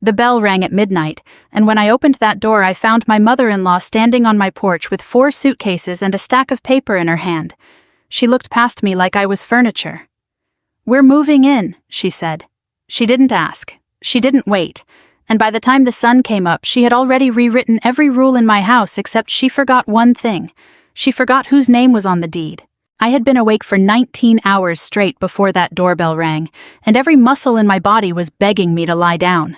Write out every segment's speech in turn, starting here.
The bell rang at midnight, and when I opened that door I found my mother-in-law standing on my porch with 4 suitcases and a stack of paper in her hand. She looked past me like I was furniture. "We're moving in," she said. She didn't ask. She didn't wait. And by the time the sun came up, she had already rewritten every rule in my house except she forgot one thing. She forgot whose name was on the deed. I had been awake for 19 hours straight before that doorbell rang, and every muscle in my body was begging me to lie down.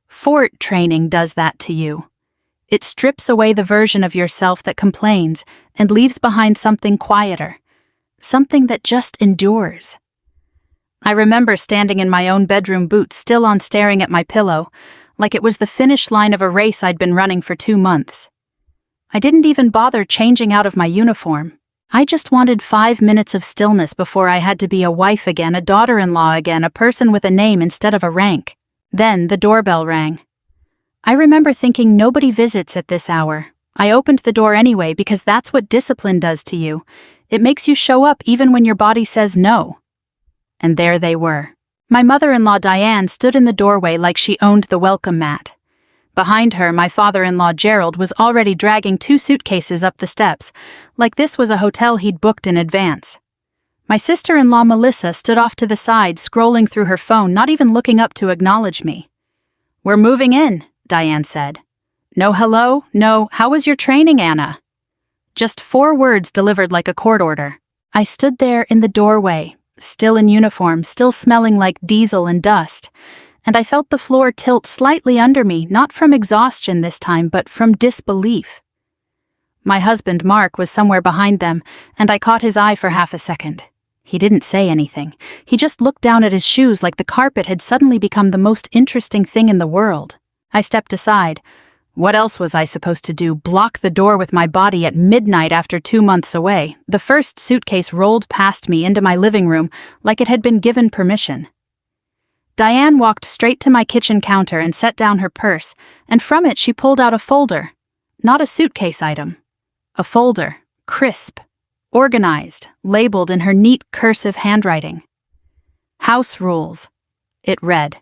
Fort training does that to you. It strips away the version of yourself that complains and leaves behind something quieter, something that just endures. I remember standing in my own bedroom boots, still on staring at my pillow, like it was the finish line of a race I'd been running for 2 months. I didn't even bother changing out of my uniform. I just wanted 5 minutes of stillness before I had to be a wife again, a daughter-in-law again, a person with a name instead of a rank. Then the doorbell rang. I remember thinking nobody visits at this hour. I opened the door anyway because that's what discipline does to you. It makes you show up even when your body says no. And there they were. My mother-in-law Diane stood in the doorway like she owned the welcome mat. Behind her, my father-in-law Gerald was already dragging 2 suitcases up the steps, like this was a hotel he'd booked in advance. My sister-in-law Melissa stood off to the side, scrolling through her phone, not even looking up to acknowledge me. "We're moving in," Diane said. "No hello, no, how was your training, Anna?" Just 4 words delivered like a court order. I stood there in the doorway, still in uniform, still smelling like diesel and dust, and I felt the floor tilt slightly under me, not from exhaustion this time, but from disbelief. My husband, Mark, was somewhere behind them, and I caught his eye for half a second. He didn't say anything. He just looked down at his shoes like the carpet had suddenly become the most interesting thing in the world. I stepped aside. What else was I supposed to do? Block the door with my body at midnight after 2 months away? The first suitcase rolled past me into my living room like it had been given permission. Diane walked straight to my kitchen counter and set down her purse, and from it she pulled out a folder. Not a suitcase item. A folder, crisp, organized, labeled in her neat cursive handwriting. House rules, it read.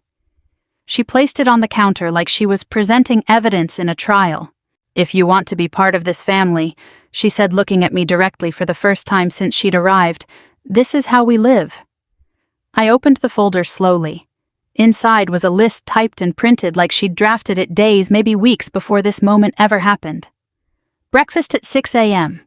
She placed it on the counter like she was presenting evidence in a trial. "If you want to be part of this family," she said, looking at me directly for the first time since she'd arrived, "this is how we live." I opened the folder slowly. Inside was a list typed and printed like she'd drafted it days, maybe weeks before this moment ever happened. Breakfast at 6 a.m.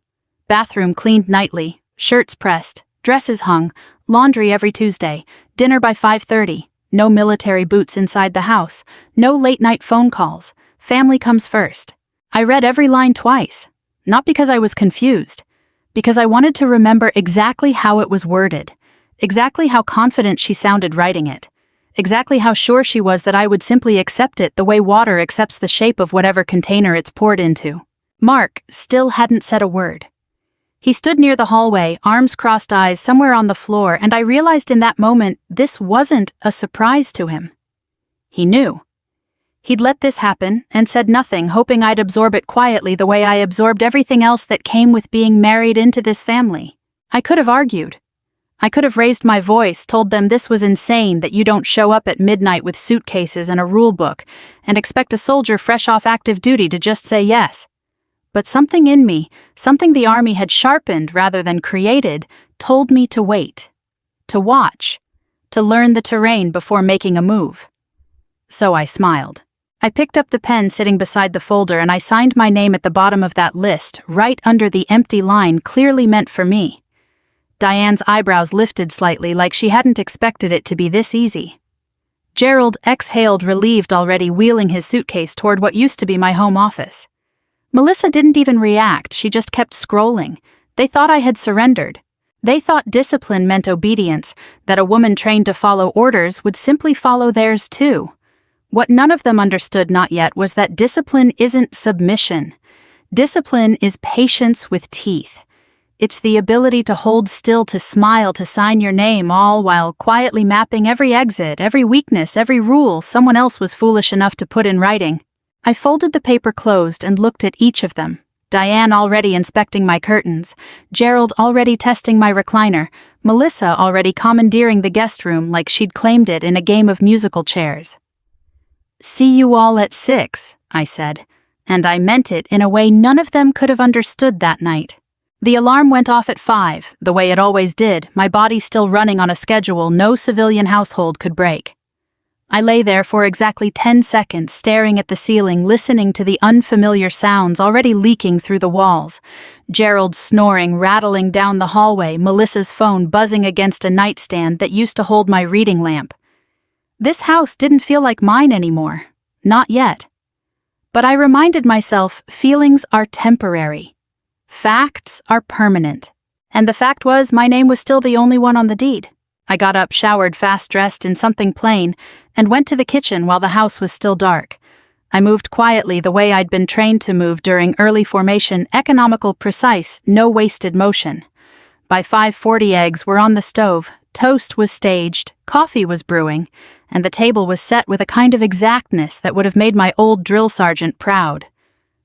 Bathroom cleaned nightly, shirts pressed, dresses hung, laundry every Tuesday, dinner by 5:30, no military boots inside the house, no late-night phone calls, family comes first. I read every line twice, not because I was confused, because I wanted to remember exactly how it was worded, exactly how confident she sounded writing it, exactly how sure she was that I would simply accept it the way water accepts the shape of whatever container it's poured into. Mark still hadn't said a word. He stood near the hallway, arms crossed, eyes somewhere on the floor, and I realized in that moment this wasn't a surprise to him. He knew. He'd let this happen and said nothing, hoping I'd absorb it quietly the way I absorbed everything else that came with being married into this family. I could have argued. I could have raised my voice, told them this was insane, that you don't show up at midnight with suitcases and a rule book and expect a soldier fresh off active duty to just say yes. But something in me, something the army had sharpened rather than created, told me to wait, to watch, to learn the terrain before making a move. So I smiled. I picked up the pen sitting beside the folder and I signed my name at the bottom of that list, right under the empty line clearly meant for me. Diane's eyebrows lifted slightly like she hadn't expected it to be this easy. Gerald exhaled, relieved, already wheeling his suitcase toward what used to be my home office. Melissa didn't even react, she just kept scrolling. They thought I had surrendered. They thought discipline meant obedience, that a woman trained to follow orders would simply follow theirs too. What none of them understood not yet was that discipline isn't submission. Discipline is patience with teeth. It's the ability to hold still, to smile, to sign your name, all while quietly mapping every exit, every weakness, every rule someone else was foolish enough to put in writing. I folded the paper closed and looked at each of them. Diane already inspecting my curtains, Gerald already testing my recliner, Melissa already commandeering the guest room like she'd claimed it in a game of musical chairs. "See you all at 6, I said, and I meant it in a way none of them could have understood that night. The alarm went off at 5, the way it always did, my body still running on a schedule no civilian household could break. I lay there for exactly 10 seconds, staring at the ceiling, listening to the unfamiliar sounds already leaking through the walls. Gerald snoring, rattling down the hallway, Melissa's phone buzzing against a nightstand that used to hold my reading lamp. This house didn't feel like mine anymore. Not yet. But I reminded myself, feelings are temporary. Facts are permanent. And the fact was, my name was still the only one on the deed. I got up, showered, fast-dressed in something plain, and went to the kitchen while the house was still dark. I moved quietly the way I'd been trained to move during early formation, economical, precise, no wasted motion. By 5:40 eggs were on the stove, toast was staged, coffee was brewing, and the table was set with a kind of exactness that would have made my old drill sergeant proud.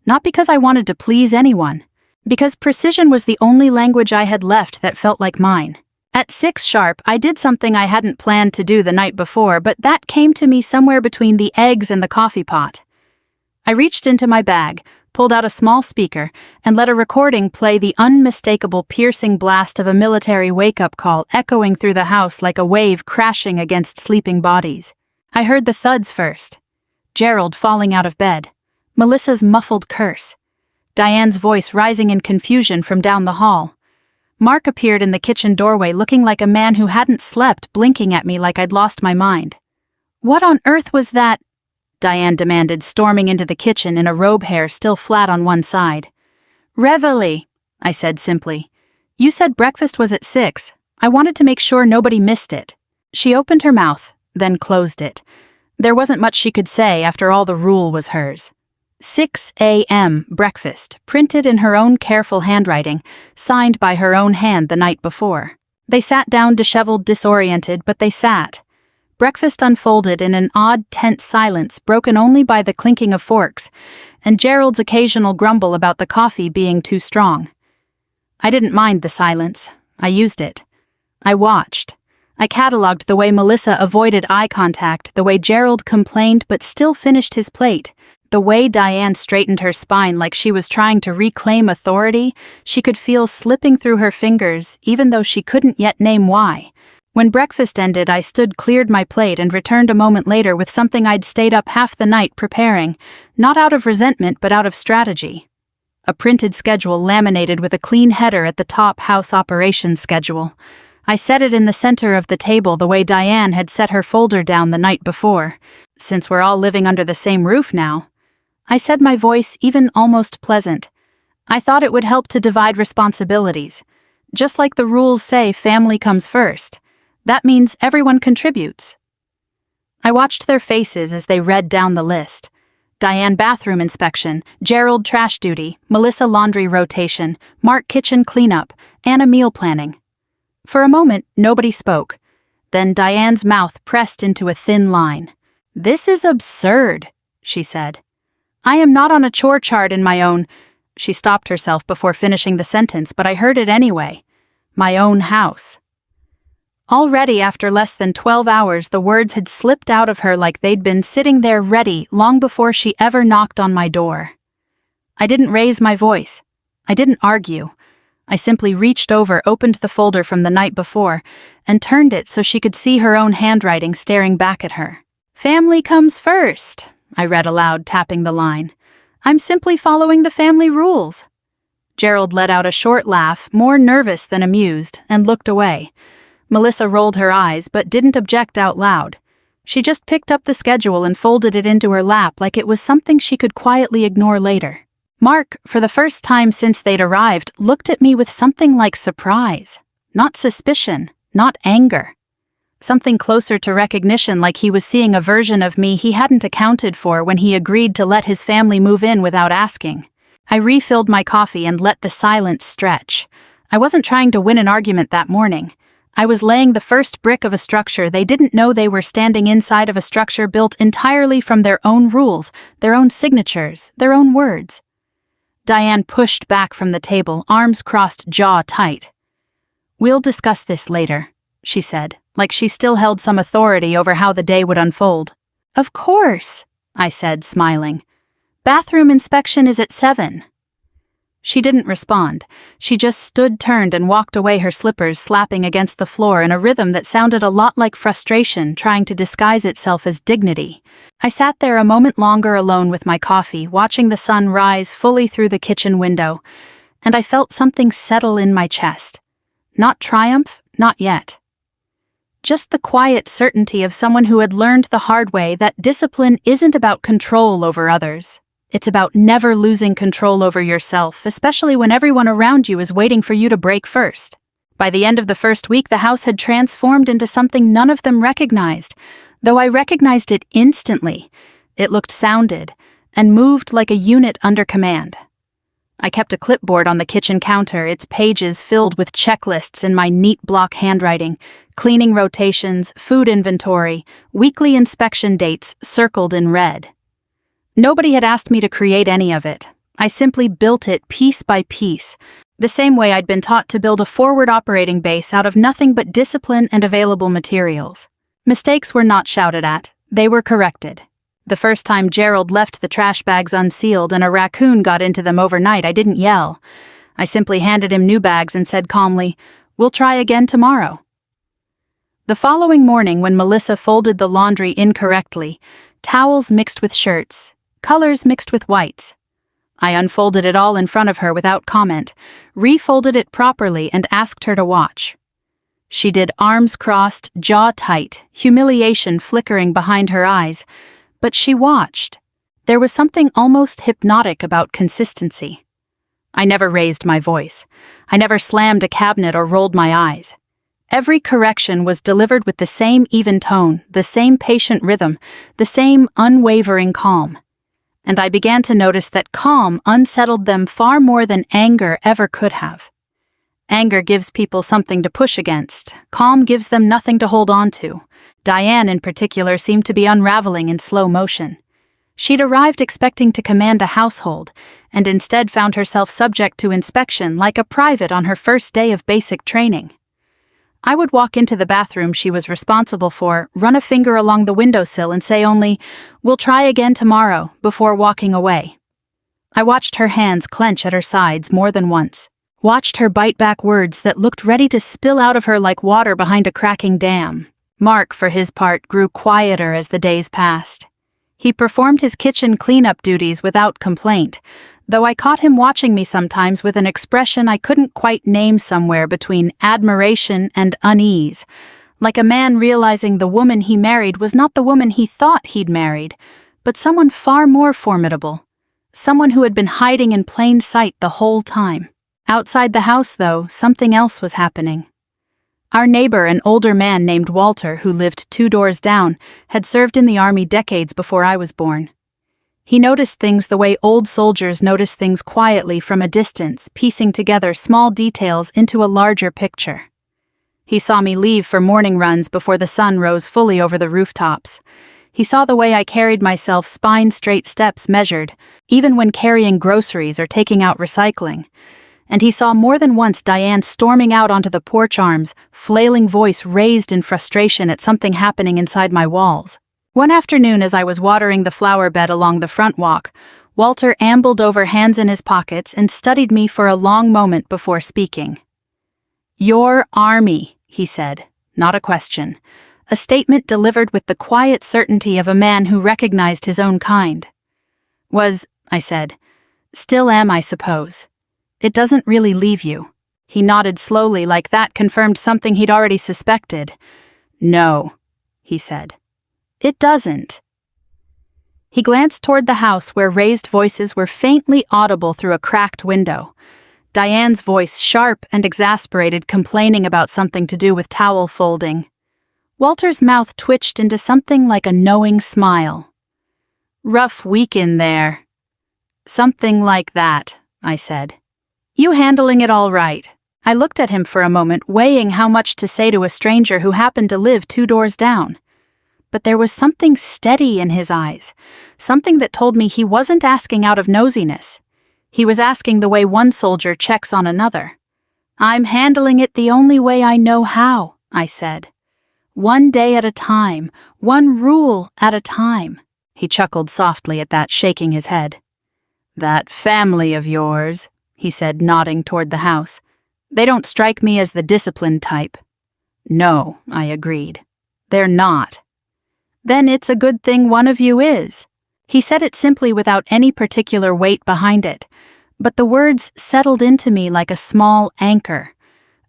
Not because I wanted to please anyone, because precision was the only language I had left that felt like mine. At 6 sharp, I did something I hadn't planned to do the night before, but that came to me somewhere between the eggs and the coffee pot. I reached into my bag, pulled out a small speaker, and let a recording play the unmistakable piercing blast of a military wake-up call echoing through the house like a wave crashing against sleeping bodies. I heard the thuds first. Gerald falling out of bed. Melissa's muffled curse. Diane's voice rising in confusion from down the hall. Mark appeared in the kitchen doorway looking like a man who hadn't slept, blinking at me like I'd lost my mind. "What on earth was that?" Diane demanded, storming into the kitchen in a robe hair still flat on one side. "Reveille," I said simply. "You said breakfast was at 6. I wanted to make sure nobody missed it." She opened her mouth, then closed it. There wasn't much she could say after all the rule was hers. 6 a.m. breakfast, printed in her own careful handwriting, signed by her own hand the night before. They sat down disheveled, disoriented, but they sat. Breakfast unfolded in an odd, tense silence broken only by the clinking of forks, and Gerald's occasional grumble about the coffee being too strong. I didn't mind the silence. I used it. I watched. I catalogued the way Melissa avoided eye contact, the way Gerald complained but still finished his plate, the way Diane straightened her spine like she was trying to reclaim authority she could feel slipping through her fingers, even though she couldn't yet name why. When breakfast ended, I stood, cleared my plate, and returned a moment later with something I'd stayed up half the night preparing, not out of resentment but out of strategy. A printed schedule laminated with a clean header at the top, house operations schedule. I set it in the center of the table the way Diane had set her folder down the night before. Since we're all living under the same roof now, I said, my voice even almost pleasant. I thought it would help to divide responsibilities. Just like the rules say, family comes first. That means everyone contributes. I watched their faces as they read down the list. Diane bathroom inspection, Gerald trash duty, Melissa laundry rotation, Mark kitchen cleanup, Anna meal planning. For a moment, nobody spoke. Then Diane's mouth pressed into a thin line. "This is absurd," she said. "I am not on a chore chart in my own—" She stopped herself before finishing the sentence, but I heard it anyway. "My own house." Already, after less than 12 hours, the words had slipped out of her like they'd been sitting there ready long before she ever knocked on my door. I didn't raise my voice. I didn't argue. I simply reached over, opened the folder from the night before, and turned it so she could see her own handwriting staring back at her. "Family comes first," I read aloud, tapping the line. "I'm simply following the family rules." Gerald let out a short laugh, more nervous than amused, and looked away. Melissa rolled her eyes, but didn't object out loud. She just picked up the schedule and folded it into her lap like it was something she could quietly ignore later. Mark, for the first time since they'd arrived, looked at me with something like surprise. Not suspicion, not anger. Something closer to recognition, like he was seeing a version of me he hadn't accounted for when he agreed to let his family move in without asking. I refilled my coffee and let the silence stretch. I wasn't trying to win an argument that morning. I was laying the first brick of a structure they didn't know they were standing inside of, a structure built entirely from their own rules, their own signatures, their own words. Diane pushed back from the table, arms crossed, jaw tight. "We'll discuss this later," she said, like she still held some authority over how the day would unfold. "Of course," I said, smiling. Bathroom inspection is at 7. She didn't respond. She just stood turned and walked away, her slippers slapping against the floor in a rhythm that sounded a lot like frustration trying to disguise itself as dignity. I sat there a moment longer alone with my coffee, watching the sun rise fully through the kitchen window, and I felt something settle in my chest. Not triumph, not yet. Just the quiet certainty of someone who had learned the hard way that discipline isn't about control over others. It's about never losing control over yourself, especially when everyone around you is waiting for you to break first. By the end of the first week, the house had transformed into something none of them recognized, though I recognized it instantly. It looked sounded and moved like a unit under command. I kept a clipboard on the kitchen counter, its pages filled with checklists in my neat block handwriting, cleaning rotations, food inventory, weekly inspection dates circled in red. Nobody had asked me to create any of it. I simply built it piece by piece, the same way I'd been taught to build a forward operating base out of nothing but discipline and available materials. Mistakes were not shouted at, they were corrected. The first time Gerald left the trash bags unsealed and a raccoon got into them overnight, I didn't yell. I simply handed him new bags and said calmly, "We'll try again tomorrow." The following morning, when Melissa folded the laundry incorrectly, towels mixed with shirts, colors mixed with whites, I unfolded it all in front of her without comment, refolded it properly, and asked her to watch. She did, arms crossed, jaw tight, humiliation flickering behind her eyes, but she watched. There was something almost hypnotic about consistency. I never raised my voice. I never slammed a cabinet or rolled my eyes. Every correction was delivered with the same even tone, the same patient rhythm, the same unwavering calm. And I began to notice that calm unsettled them far more than anger ever could have. Anger gives people something to push against. Calm gives them nothing to hold on to. Diane, in particular, seemed to be unraveling in slow motion. She'd arrived expecting to command a household, and instead found herself subject to inspection like a private on her first day of basic training. I would walk into the bathroom she was responsible for, run a finger along the windowsill and say only, "We'll try again tomorrow," before walking away. I watched her hands clench at her sides more than once, watched her bite back words that looked ready to spill out of her like water behind a cracking dam. Mark, for his part, grew quieter as the days passed. He performed his kitchen cleanup duties without complaint, though I caught him watching me sometimes with an expression I couldn't quite name, somewhere between admiration and unease, like a man realizing the woman he married was not the woman he thought he'd married, but someone far more formidable, someone who had been hiding in plain sight the whole time. Outside the house, though, something else was happening. Our neighbor, an older man named Walter, who lived 2 doors down, had served in the army decades before I was born. He noticed things the way old soldiers notice things, quietly from a distance, piecing together small details into a larger picture. He saw me leave for morning runs before the sun rose fully over the rooftops. He saw the way I carried myself, spine-straight steps measured, even when carrying groceries or taking out recycling. And he saw more than once Diane storming out onto the porch arms, flailing voice raised in frustration at something happening inside my walls. One afternoon, as I was watering the flower bed along the front walk, Walter ambled over, hands in his pockets, and studied me for a long moment before speaking. "Your army," he said, not a question. A statement delivered with the quiet certainty of a man who recognized his own kind. "Was," I said. "Still am, I suppose. It doesn't really leave you." He nodded slowly, like that confirmed something he'd already suspected. "No," he said. "It doesn't." He glanced toward the house, where raised voices were faintly audible through a cracked window. Diane's voice, sharp and exasperated, complaining about something to do with towel folding. Walter's mouth twitched into something like a knowing smile. "Rough week in there." "Something like that," I said. "You handling it all right?" I looked at him for a moment, weighing how much to say to a stranger who happened to live 2 doors down. But there was something steady in his eyes, something that told me he wasn't asking out of nosiness. He was asking the way one soldier checks on another. "I'm handling it the only way I know how," I said. "One day at a time, one rule at a time." He chuckled softly at that, shaking his head. "That family of yours," he said, nodding toward the house. "They don't strike me as the disciplined type." "No," I agreed. "They're not." "Then it's a good thing one of you is." He said it simply without any particular weight behind it, but the words settled into me like a small anchor,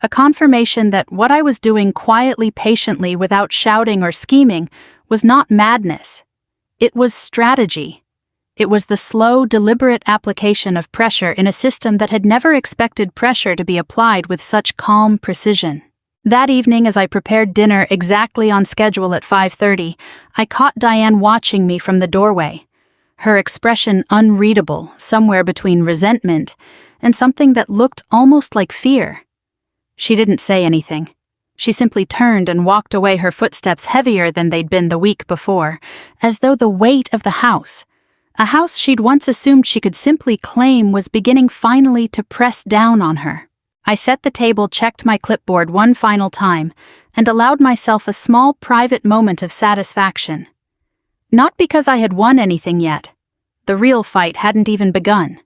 a confirmation that what I was doing quietly, patiently, without shouting or scheming, was not madness. It was strategy. It was the slow, deliberate application of pressure in a system that had never expected pressure to be applied with such calm precision. That evening, as I prepared dinner exactly on schedule at 5:30, I caught Diane watching me from the doorway, her expression unreadable, somewhere between resentment and something that looked almost like fear. She didn't say anything. She simply turned and walked away, her footsteps heavier than they'd been the week before, as though the weight of the house, a house she'd once assumed she could simply claim, was beginning finally to press down on her. I set the table, checked my clipboard one final time, and allowed myself a small private moment of satisfaction. Not because I had won anything yet, the real fight hadn't even begun,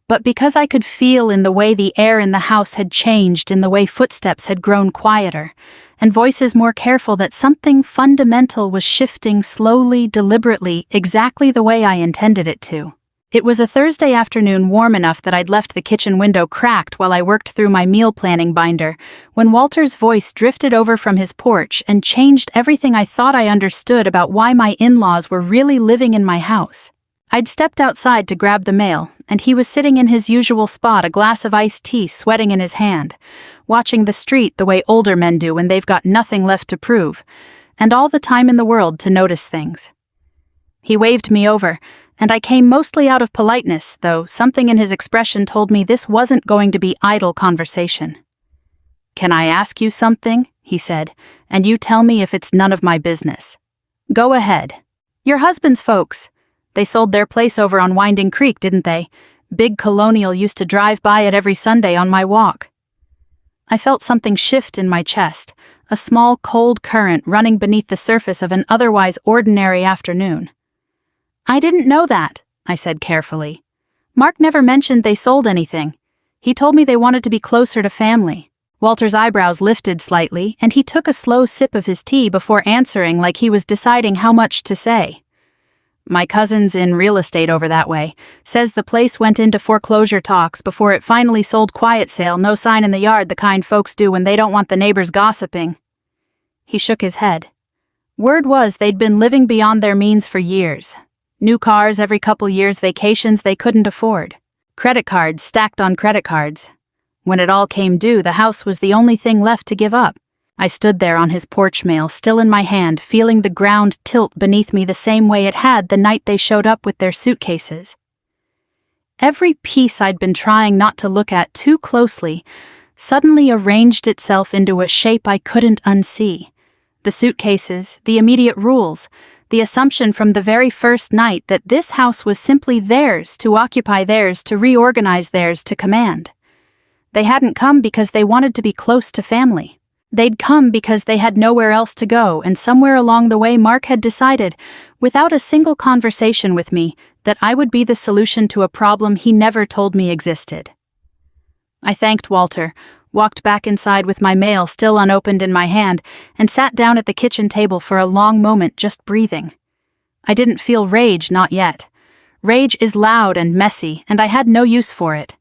but because I could feel in the way the air in the house had changed, in the way footsteps had grown quieter, and voices more careful, that something fundamental was shifting slowly, deliberately, exactly the way I intended it to. It was a Thursday afternoon, warm enough that I'd left the kitchen window cracked while I worked through my meal planning binder, when Walter's voice drifted over from his porch and changed everything I thought I understood about why my in-laws were really living in my house. I'd stepped outside to grab the mail, and he was sitting in his usual spot, a glass of iced tea sweating in his hand, watching the street the way older men do when they've got nothing left to prove, and all the time in the world to notice things. He waved me over, and I came mostly out of politeness, though something in his expression told me this wasn't going to be idle conversation. "Can I ask you something?" he said, "and you tell me if it's none of my business." "Go ahead." "Your husband's folks. They sold their place over on Winding Creek, didn't they? Big Colonial used to drive by it every Sunday on my walk." I felt something shift in my chest, a small cold current running beneath the surface of an otherwise ordinary afternoon. "I didn't know that," I said carefully. "Mark never mentioned they sold anything. He told me they wanted to be closer to family." Walter's eyebrows lifted slightly, and he took a slow sip of his tea before answering, like he was deciding how much to say. "My cousin's in real estate over that way. Says the place went into foreclosure talks before it finally sold, quiet sale, no sign in the yard, the kind folks do when they don't want the neighbors gossiping." He shook his head. "Word was they'd been living beyond their means for years. New cars every couple years, vacations they couldn't afford. Credit cards stacked on credit cards. When it all came due, the house was the only thing left to give up." I stood there on his porch mail, still in my hand, feeling the ground tilt beneath me the same way it had the night they showed up with their suitcases. Every piece I'd been trying not to look at too closely suddenly arranged itself into a shape I couldn't unsee. The suitcases, the immediate rules, the assumption from the very first night that this house was simply theirs to occupy, theirs to reorganize, theirs to command. They hadn't come because they wanted to be close to family. They'd come because they had nowhere else to go, and somewhere along the way Mark had decided, without a single conversation with me, that I would be the solution to a problem he never told me existed. I thanked Walter, walked back inside with my mail still unopened in my hand, and sat down at the kitchen table for a long moment, just breathing. I didn't feel rage, not yet. Rage is loud and messy, and I had no use for it.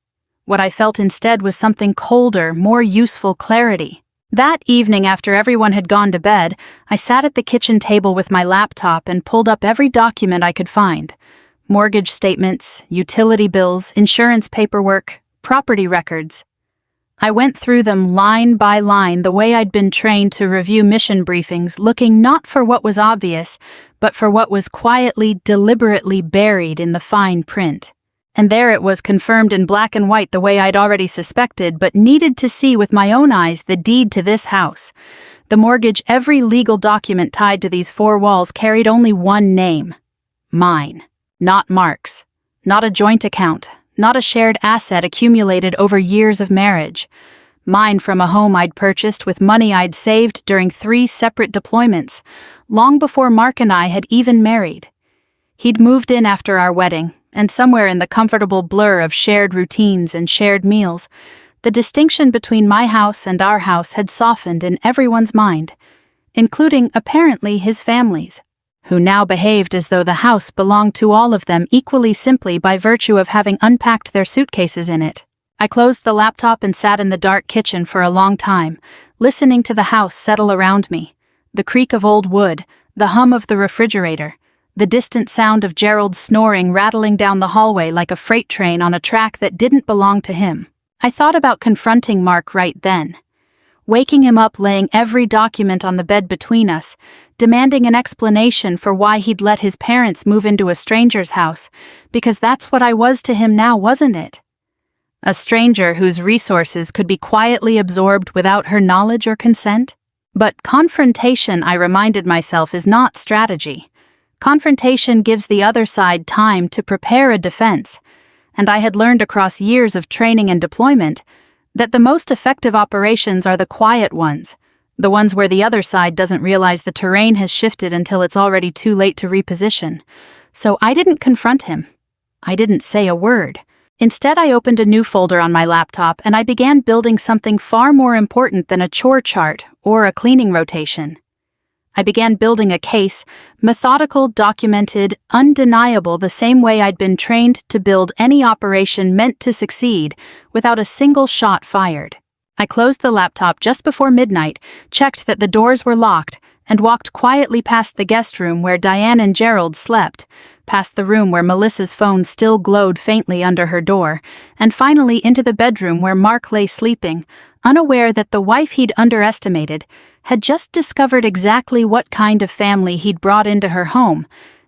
What I felt instead was something colder, more useful: clarity. That evening, after everyone had gone to bed, I sat at the kitchen table with my laptop and pulled up every document I could find. Mortgage statements, utility bills, insurance paperwork, property records. I went through them line by line the way I'd been trained to review mission briefings, looking not for what was obvious, but for what was quietly, deliberately buried in the fine print. And there it was, confirmed in black and white the way I'd already suspected, but needed to see with my own eyes: the deed to this house. The mortgage, every legal document tied to these four walls carried only one name: mine, not Mark's. Not a joint account, not a shared asset accumulated over years of marriage. Mine from a home I'd purchased with money I'd saved during 3 separate deployments, long before Mark and I had even married. He'd moved in after our wedding, and somewhere in the comfortable blur of shared routines and shared meals, the distinction between my house and our house had softened in everyone's mind, including, apparently, his family's, who now behaved as though the house belonged to all of them equally simply by virtue of having unpacked their suitcases in it. I closed the laptop and sat in the dark kitchen for a long time, listening to the house settle around me. The creak of old wood, the hum of the refrigerator, the distant sound of Gerald's snoring rattling down the hallway like a freight train on a track that didn't belong to him. I thought about confronting Mark right then, waking him up, laying every document on the bed between us, demanding an explanation for why he'd let his parents move into a stranger's house, because that's what I was to him now, wasn't it? A stranger whose resources could be quietly absorbed without her knowledge or consent? But confrontation, I reminded myself, is not strategy. Confrontation gives the other side time to prepare a defense, and I had learned across years of training and deployment that the most effective operations are the quiet ones, the ones where the other side doesn't realize the terrain has shifted until it's already too late to reposition. So I didn't confront him. I didn't say a word. Instead, I opened a new folder on my laptop and I began building something far more important than a chore chart or a cleaning rotation. I began building a case, methodical, documented, undeniable, the same way I'd been trained to build any operation meant to succeed without a single shot fired. I closed the laptop just before midnight, checked that the doors were locked, and walked quietly past the guest room where Diane and Gerald slept, past the room where Melissa's phone still glowed faintly under her door, and finally into the bedroom where Mark lay sleeping, unaware that the wife he'd underestimated had just discovered exactly what kind of family he'd brought into her home,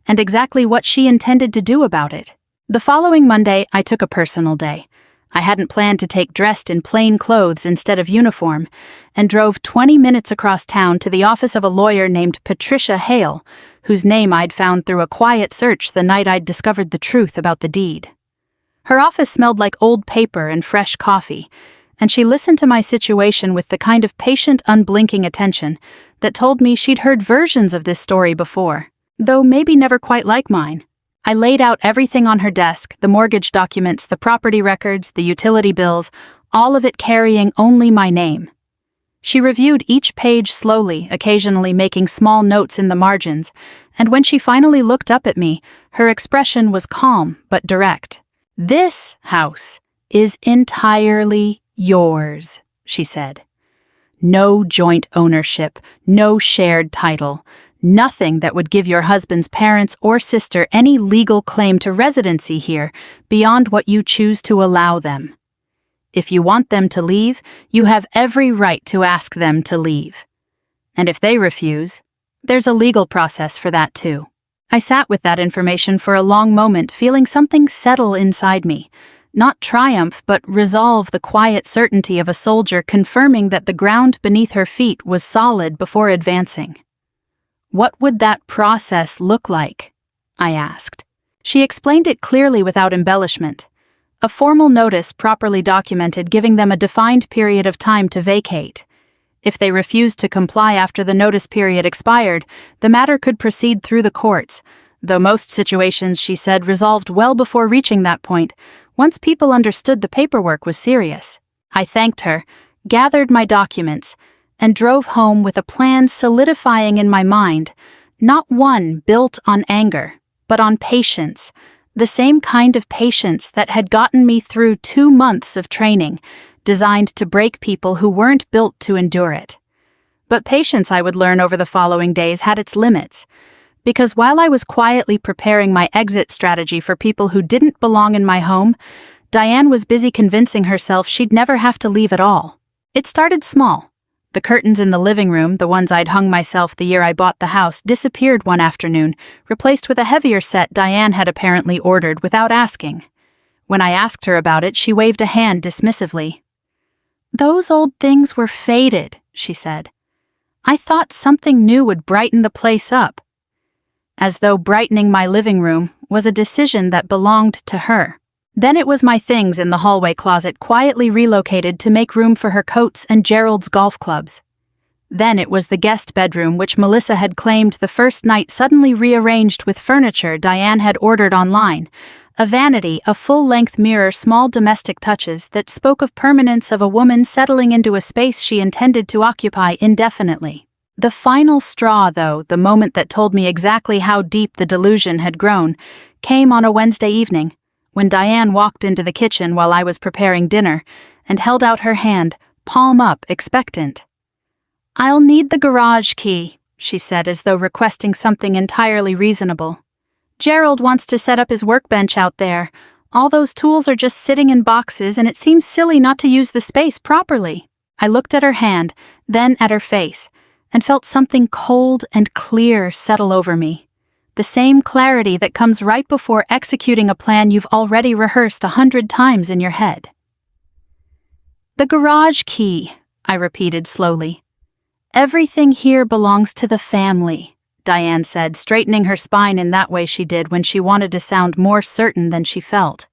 and exactly what she intended to do about it. The following Monday, I took a personal day. I hadn't planned to take dressed in plain clothes instead of uniform, and drove 20 minutes across town to the office of a lawyer named Patricia Hale, whose name I'd found through a quiet search the night I'd discovered the truth about the deed. Her office smelled like old paper and fresh coffee, and she listened to my situation with the kind of patient, unblinking attention that told me she'd heard versions of this story before, though maybe never quite like mine. I laid out everything on her desk, the mortgage documents, the property records, the utility bills, all of it carrying only my name. She reviewed each page slowly, occasionally making small notes in the margins, and when she finally looked up at me, her expression was calm but direct. "This house is entirely yours," she said. "No joint ownership, no shared title. Nothing that would give your husband's parents or sister any legal claim to residency here beyond what you choose to allow them. If you want them to leave, you have every right to ask them to leave. And if they refuse, there's a legal process for that too." I sat with that information for a long moment, feeling something settle inside me. Not triumph, but resolve, the quiet certainty of a soldier confirming that the ground beneath her feet was solid before advancing. "What would that process look like?" I asked. She explained it clearly without embellishment. A formal notice properly documented giving them a defined period of time to vacate. If they refused to comply after the notice period expired, the matter could proceed through the courts, though most situations, she said, resolved well before reaching that point, once people understood the paperwork was serious. I thanked her, gathered my documents, and drove home with a plan solidifying in my mind, not one built on anger, but on patience, the same kind of patience that had gotten me through 2 months of training, designed to break people who weren't built to endure it. But patience, I would learn over the following days, had its limits, because while I was quietly preparing my exit strategy for people who didn't belong in my home, Diane was busy convincing herself she'd never have to leave at all. It started small. The curtains in the living room, the ones I'd hung myself the year I bought the house, disappeared one afternoon, replaced with a heavier set Diane had apparently ordered without asking. When I asked her about it, she waved a hand dismissively. "Those old things were faded," she said. "I thought something new would brighten the place up." As though brightening my living room was a decision that belonged to her. Then it was my things in the hallway closet quietly relocated to make room for her coats and Gerald's golf clubs. Then it was the guest bedroom which Melissa had claimed the first night suddenly rearranged with furniture Diane had ordered online. A vanity, a full-length mirror, small domestic touches that spoke of permanence of a woman settling into a space she intended to occupy indefinitely. The final straw, though, the moment that told me exactly how deep the delusion had grown, came on a Wednesday evening, when Diane walked into the kitchen while I was preparing dinner and held out her hand, palm up, expectant. "I'll need the garage key," she said, as though requesting something entirely reasonable. "Gerald wants to set up his workbench out there. All those tools are just sitting in boxes, and it seems silly not to use the space properly." I looked at her hand, then at her face, and felt something cold and clear settle over me. The same clarity that comes right before executing a plan you've already rehearsed 100 times in your head. "The garage key," I repeated slowly. "Everything here belongs to the family," Diane said, straightening her spine in that way she did when she wanted to sound more certain than she felt.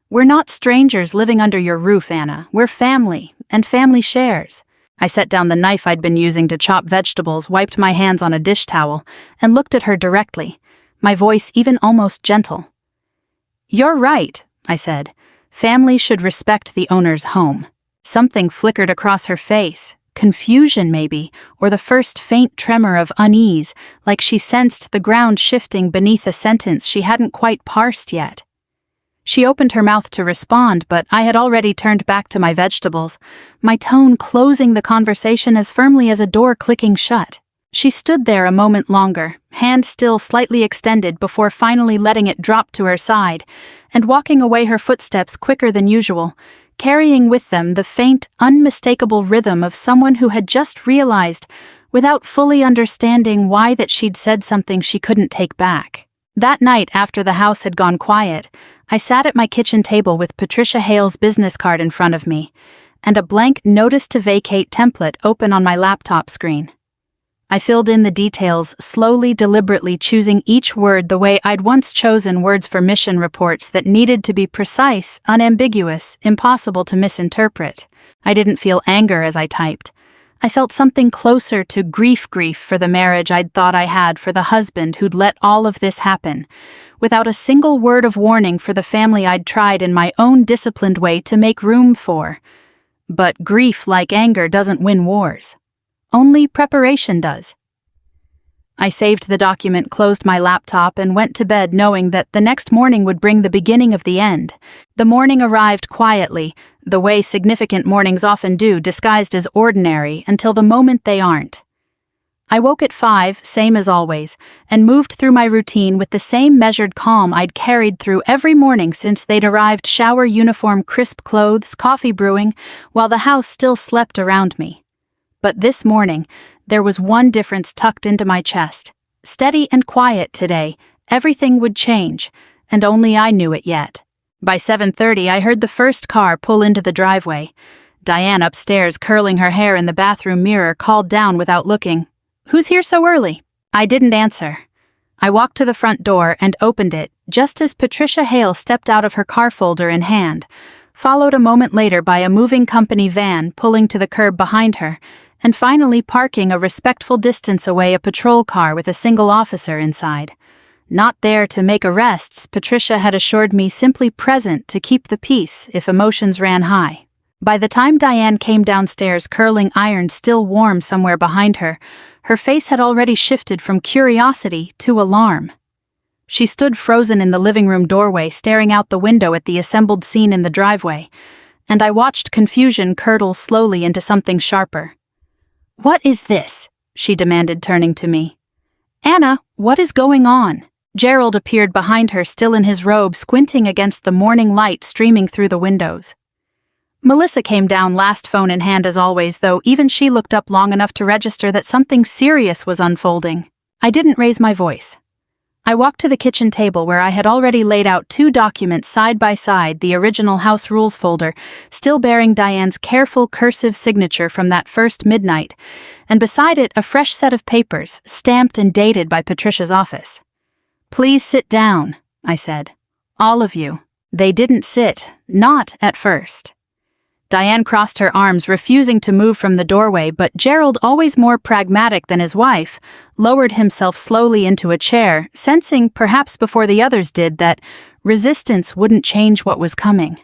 "We're not strangers living under your roof, Anna. We're family, and family shares." I set down the knife I'd been using to chop vegetables, wiped my hands on a dish towel, and looked at her directly, my voice even almost gentle. "You're right," I said. "Family should respect the owner's home." Something flickered across her face. Confusion, maybe, or the first faint tremor of unease, like she sensed the ground shifting beneath a sentence she hadn't quite parsed yet. She opened her mouth to respond, but I had already turned back to my vegetables, my tone closing the conversation as firmly as a door clicking shut. She stood there a moment longer, hand still slightly extended before finally letting it drop to her side, and walking away her footsteps quicker than usual, carrying with them the faint, unmistakable rhythm of someone who had just realized, without fully understanding why, that she'd said something she couldn't take back. That night, after the house had gone quiet, I sat at my kitchen table with Patricia Hale's business card in front of me, and a blank notice to vacate template open on my laptop screen. I filled in the details, slowly, deliberately choosing each word the way I'd once chosen words for mission reports that needed to be precise, unambiguous, impossible to misinterpret. I didn't feel anger as I typed. I felt something closer to grief for the marriage I'd thought I had, for the husband who'd let all of this happen, without a single word of warning for the family I'd tried in my own disciplined way to make room for. But grief, like anger, doesn't win wars. Only preparation does. I saved the document, closed my laptop, and went to bed knowing that the next morning would bring the beginning of the end. The morning arrived quietly, the way significant mornings often do, disguised as ordinary until the moment they aren't. I woke at 5, same as always, and moved through my routine with the same measured calm I'd carried through every morning since they'd arrived, shower uniform, crisp clothes, coffee brewing, while the house still slept around me. But this morning, there was one difference tucked into my chest. Steady and quiet today, everything would change, and only I knew it yet. By 7:30, I heard the first car pull into the driveway. Diane, upstairs curling her hair in the bathroom mirror, called down without looking, "Who's here so early?" I didn't answer. I walked to the front door and opened it just as Patricia Hale stepped out of her car folder in hand, followed a moment later by a moving company van pulling to the curb behind her, and finally parking a respectful distance away a patrol car with a single officer inside. Not there to make arrests, Patricia had assured me, simply present to keep the peace if emotions ran high. By the time Diane came downstairs, curling iron still warm somewhere behind her, her face had already shifted from curiosity to alarm. She stood frozen in the living room doorway, staring out the window at the assembled scene in the driveway, and I watched confusion curdle slowly into something sharper. "What is this?" she demanded, turning to me. "Anna, what is going on?" Gerald appeared behind her, still in his robe, squinting against the morning light streaming through the windows. Melissa came down, last phone in hand as always, though even she looked up long enough to register that something serious was unfolding. I didn't raise my voice. I walked to the kitchen table where I had already laid out 2 documents side by side, the original House Rules folder, still bearing Diane's careful cursive signature from that first midnight, and beside it a fresh set of papers, stamped and dated by Patricia's office. "Please sit down," I said. "All of you." They didn't sit, not at first. Diane crossed her arms, refusing to move from the doorway, but Gerald, always more pragmatic than his wife, lowered himself slowly into a chair, sensing, perhaps before the others did, that resistance wouldn't change what was coming.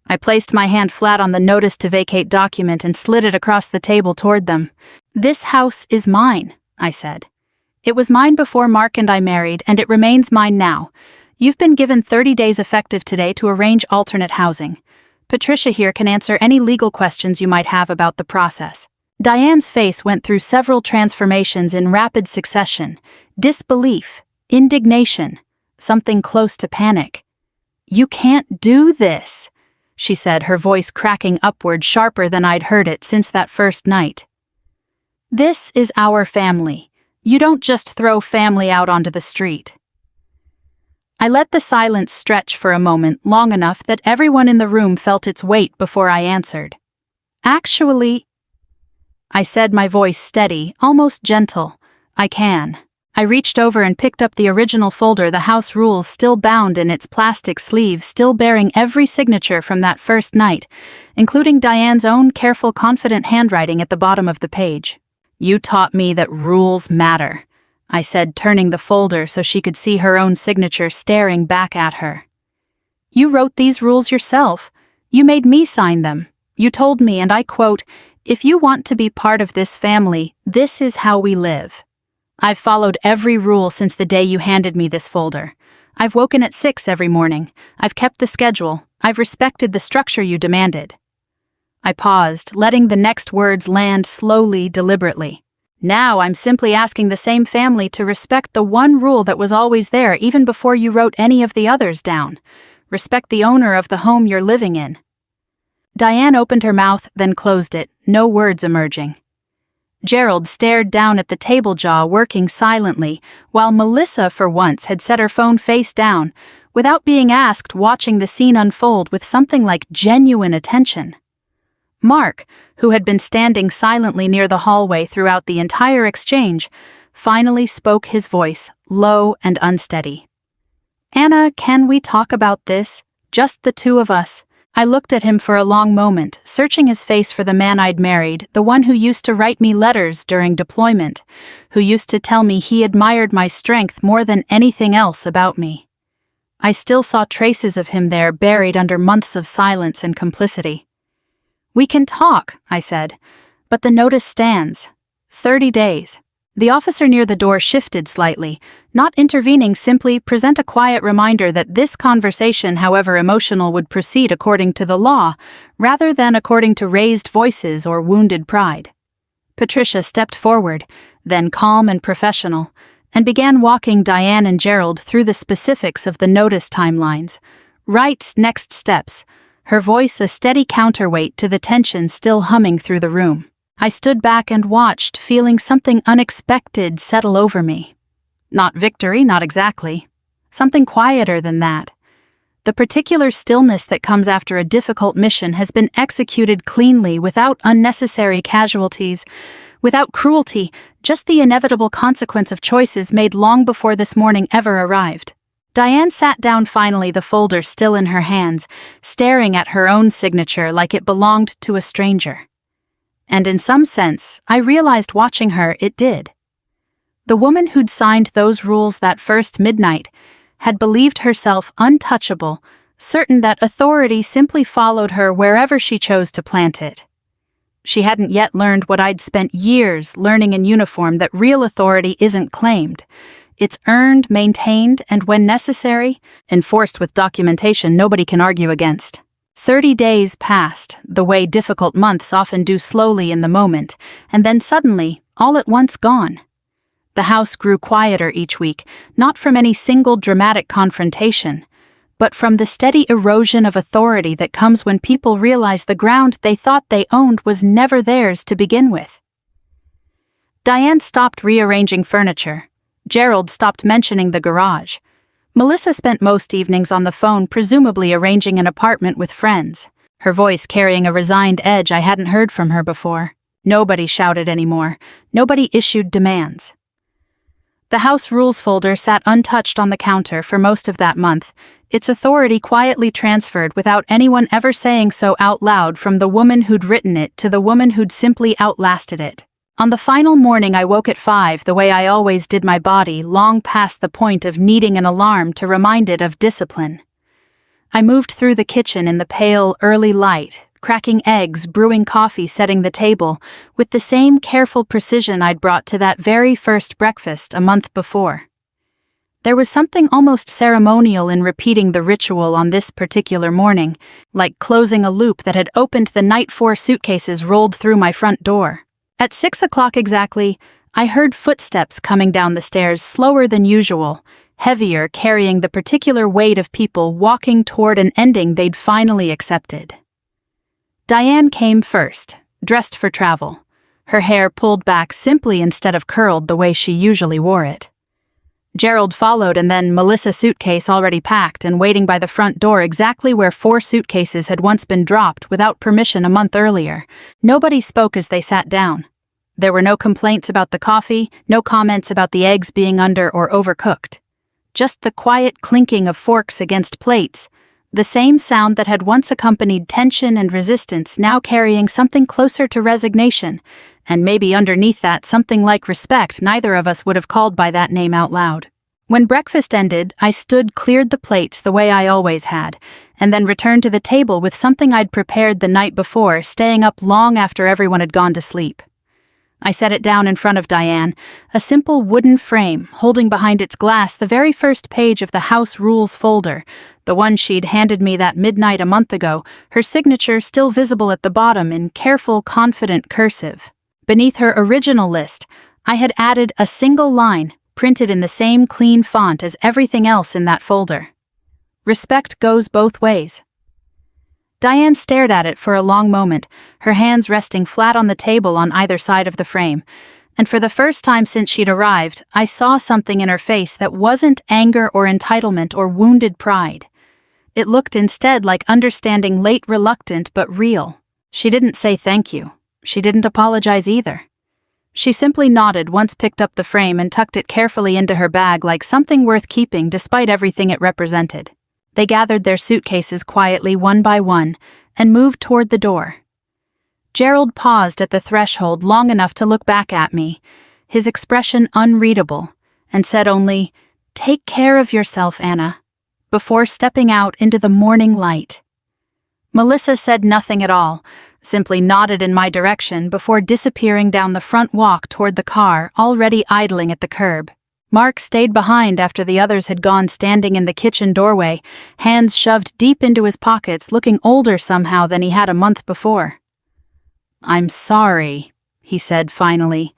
I placed my hand flat on the notice to vacate document and slid it across the table toward them. "This house is mine," I said. "It was mine before Mark and I married, and it remains mine now. You've been given 30 days effective today to arrange alternate housing. Patricia here can answer any legal questions you might have about the process." Diane's face went through several transformations in rapid succession: disbelief, indignation, something close to panic. "You can't do this," she said, her voice cracking upward, sharper than I'd heard it since that first night. "This is our family. You don't just throw family out onto the street." I let the silence stretch for a moment, long enough that everyone in the room felt its weight before I answered. "Actually," I said, my voice steady, almost gentle, "I can." I reached over and picked up the original folder, the house rules still bound in its plastic sleeve, still bearing every signature from that first night, including Diane's own careful, confident handwriting at the bottom of the page. "You taught me that rules matter," I said, turning the folder so she could see her own signature staring back at her. "You wrote these rules yourself. You made me sign them. You told me, and I quote, 'If you want to be part of this family, this is how we live.' I've followed every rule since the day you handed me this folder. I've woken at 6 every morning. I've kept the schedule. I've respected the structure you demanded." I paused, letting the next words land slowly, deliberately. "Now I'm simply asking the same family to respect the one rule that was always there even before you wrote any of the others down. Respect the owner of the home you're living in." Diane opened her mouth, then closed it, no words emerging. Gerald stared down at the table jaw, working silently, while Melissa, for once, had set her phone face down, without being asked, watching the scene unfold with something like genuine attention. Mark, who had been standing silently near the hallway throughout the entire exchange, finally spoke, his voice low and unsteady. "Anna, can we talk about this? Just the two of us." I looked at him for a long moment, searching his face for the man I'd married, the one who used to write me letters during deployment, who used to tell me he admired my strength more than anything else about me. I still saw traces of him there, buried under months of silence and complicity. "We can talk," I said, "but the notice stands. 30 days. The officer near the door shifted slightly, not intervening, simply present a quiet reminder that this conversation, however emotional, would proceed according to the law, rather than according to raised voices or wounded pride. Patricia stepped forward, then calm and professional, and began walking Diane and Gerald through the specifics of the notice timelines. Right next steps, her voice a steady counterweight to the tension still humming through the room. I stood back and watched, feeling something unexpected settle over me. Not victory, not exactly. Something quieter than that. The particular stillness that comes after a difficult mission has been executed cleanly, without unnecessary casualties, without cruelty, just the inevitable consequence of choices made long before this morning ever arrived. Diane sat down finally, the folder still in her hands, staring at her own signature like it belonged to a stranger. And in some sense, I realized watching her, it did. The woman who'd signed those rules that first midnight had believed herself untouchable, certain that authority simply followed her wherever she chose to plant it. She hadn't yet learned what I'd spent years learning in uniform, that real authority isn't claimed. It's earned, maintained, and when necessary, enforced with documentation nobody can argue against. 30 days passed, the way difficult months often do, slowly in the moment, and then suddenly, all at once, gone. The house grew quieter each week, not from any single dramatic confrontation, but from the steady erosion of authority that comes when people realize the ground they thought they owned was never theirs to begin with. Diane stopped rearranging furniture. Gerald stopped mentioning the garage. Melissa spent most evenings on the phone, presumably arranging an apartment with friends, her voice carrying a resigned edge I hadn't heard from her before. Nobody shouted anymore. Nobody issued demands. The house rules folder sat untouched on the counter for most of that month, its authority quietly transferred without anyone ever saying so out loud, from the woman who'd written it to the woman who'd simply outlasted it. On the final morning I woke at 5 the way I always did, my body long past the point of needing an alarm to remind it of discipline. I moved through the kitchen in the pale, early light, cracking eggs, brewing coffee, setting the table, with the same careful precision I'd brought to that very first breakfast a month before. There was something almost ceremonial in repeating the ritual on this particular morning, like closing a loop that had opened the night 4 suitcases rolled through my front door. At 6 o'clock exactly, I heard footsteps coming down the stairs, slower than usual, heavier, carrying the particular weight of people walking toward an ending they'd finally accepted. Diane came first, dressed for travel, her hair pulled back simply instead of curled the way she usually wore it. Gerald followed, and then Melissa's suitcase already packed and waiting by the front door, exactly where 4 suitcases had once been dropped without permission a month earlier. Nobody spoke as they sat down. There were no complaints about the coffee, no comments about the eggs being under or overcooked. Just the quiet clinking of forks against plates, the same sound that had once accompanied tension and resistance, now carrying something closer to resignation, and maybe underneath that something like respect neither of us would have called by that name out loud. When breakfast ended, I stood, cleared the plates the way I always had, and then returned to the table with something I'd prepared the night before, staying up long after everyone had gone to sleep. I set it down in front of Diane, a simple wooden frame, holding behind its glass the very first page of the House Rules folder, the one she'd handed me that midnight a month ago, her signature still visible at the bottom in careful, confident cursive. Beneath her original list, I had added a single line, printed in the same clean font as everything else in that folder. Respect goes both ways. Diane stared at it for a long moment, her hands resting flat on the table on either side of the frame, and for the first time since she'd arrived, I saw something in her face that wasn't anger or entitlement or wounded pride. It looked instead like understanding, late, reluctant, but real. She didn't say thank you. She didn't apologize either. She simply nodded, once picked up the frame and tucked it carefully into her bag like something worth keeping despite everything it represented. They gathered their suitcases quietly one by one and moved toward the door. Gerald paused at the threshold long enough to look back at me, his expression unreadable, and said only, "Take care of yourself, Anna," before stepping out into the morning light. Melissa said nothing at all, simply nodded in my direction before disappearing down the front walk toward the car already idling at the curb. Mark stayed behind after the others had gone, standing in the kitchen doorway, hands shoved deep into his pockets, looking older somehow than he had a month before. "I'm sorry," he said finally,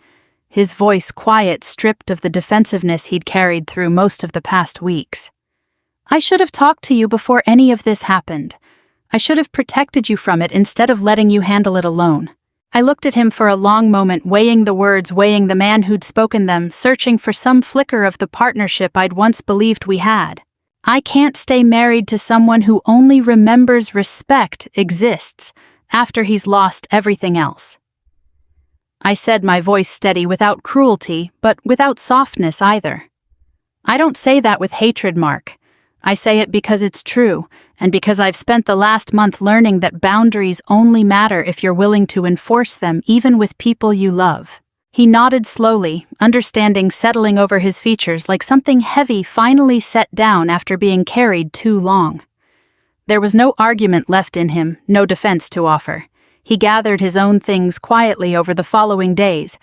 his voice quiet, stripped of the defensiveness he'd carried through most of the past weeks. "I should have talked to you before any of this happened. I should have protected you from it instead of letting you handle it alone." I looked at him for a long moment, weighing the words, weighing the man who'd spoken them, searching for some flicker of the partnership I'd once believed we had. I can't stay married to someone who only remembers respect exists after he's lost everything else. I said, my voice steady, without cruelty, but without softness either. "I don't say that with hatred, Mark. I say it because it's true, and because I've spent the last month learning that boundaries only matter if you're willing to enforce them, even with people you love." He nodded slowly, understanding settling over his features like something heavy finally set down after being carried too long. There was no argument left in him, no defense to offer. He gathered his own things quietly over the following days,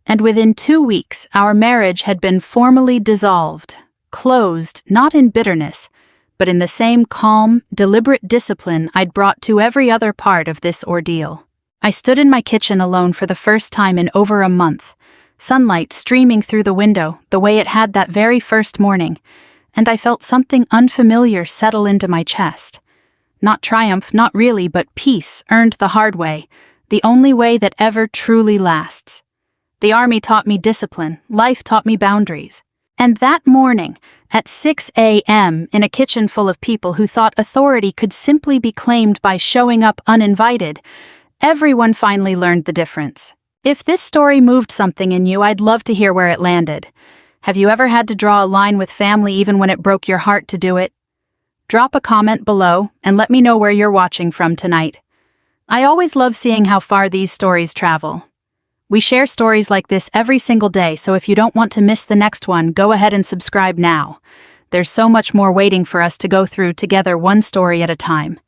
and within 2 weeks our marriage had been formally dissolved. Closed, not in bitterness, but in the same calm, deliberate discipline I'd brought to every other part of this ordeal. I stood in my kitchen alone for the first time in over a month, sunlight streaming through the window the way it had that very first morning, and I felt something unfamiliar settle into my chest. Not triumph, not really, but peace, earned the hard way, the only way that ever truly lasts. The army taught me discipline, life taught me boundaries. And that morning, at 6 a.m., in a kitchen full of people who thought authority could simply be claimed by showing up uninvited, everyone finally learned the difference. If this story moved something in you, I'd love to hear where it landed. Have you ever had to draw a line with family even when it broke your heart to do it? Drop a comment below and let me know where you're watching from tonight. I always love seeing how far these stories travel. We share stories like this every single day, so if you don't want to miss the next one, go ahead and subscribe now. There's so much more waiting for us to go through together, one story at a time.